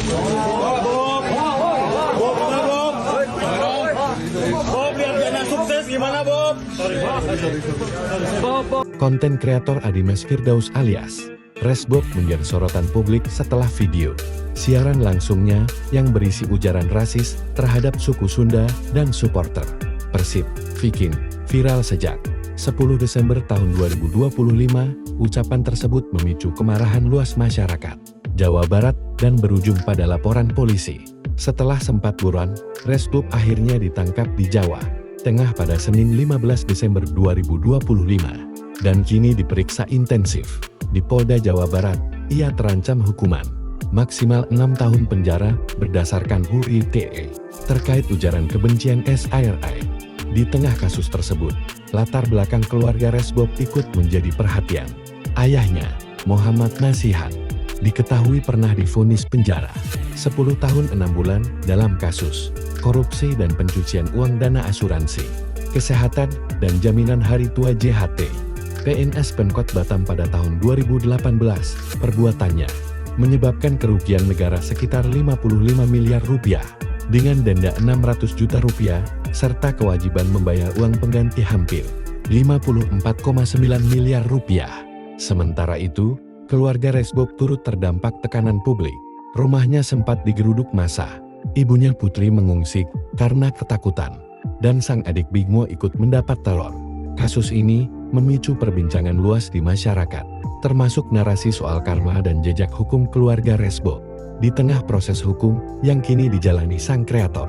Bob, Bob, Bob, biar Jana sukses gimana Bob? Konten kreator Adimas Firdaus alias Resbob menjadi sorotan publik setelah video siaran langsungnya yang berisi ujaran rasis terhadap suku Sunda dan supporter Persib Viking viral sejak 10 Desember tahun 2025. Ucapan tersebut memicu kemarahan luas masyarakat Jawa Barat dan berujung pada laporan polisi. Setelah sempat buron, Resbob akhirnya ditangkap di Jawa Tengah pada Senin 15 Desember 2025 dan kini diperiksa intensif di Polda Jawa Barat. Ia terancam hukuman maksimal 6 tahun penjara berdasarkan UU ITE terkait ujaran kebencian SIRI. Di tengah kasus tersebut, latar belakang keluarga Resbob ikut menjadi perhatian. Ayahnya, Muhammad Nasihat, diketahui pernah divonis penjara 10 tahun 6 bulan dalam kasus korupsi dan pencucian uang dana asuransi, kesehatan, dan jaminan hari tua JHT. PNS Pemkot Batam pada tahun 2018, perbuatannya menyebabkan kerugian negara sekitar 55 miliar rupiah, dengan denda 600 juta rupiah, serta kewajiban membayar uang pengganti hampir 54,9 miliar rupiah. Sementara itu, keluarga Resbob turut terdampak tekanan publik. Rumahnya sempat digeruduk massa. Ibunya Putri mengungsi karena ketakutan, dan sang adik Bigmo ikut mendapat teror. Kasus ini memicu perbincangan luas di masyarakat, termasuk narasi soal karma dan jejak hukum keluarga Resbob di tengah proses hukum yang kini dijalani sang kreator.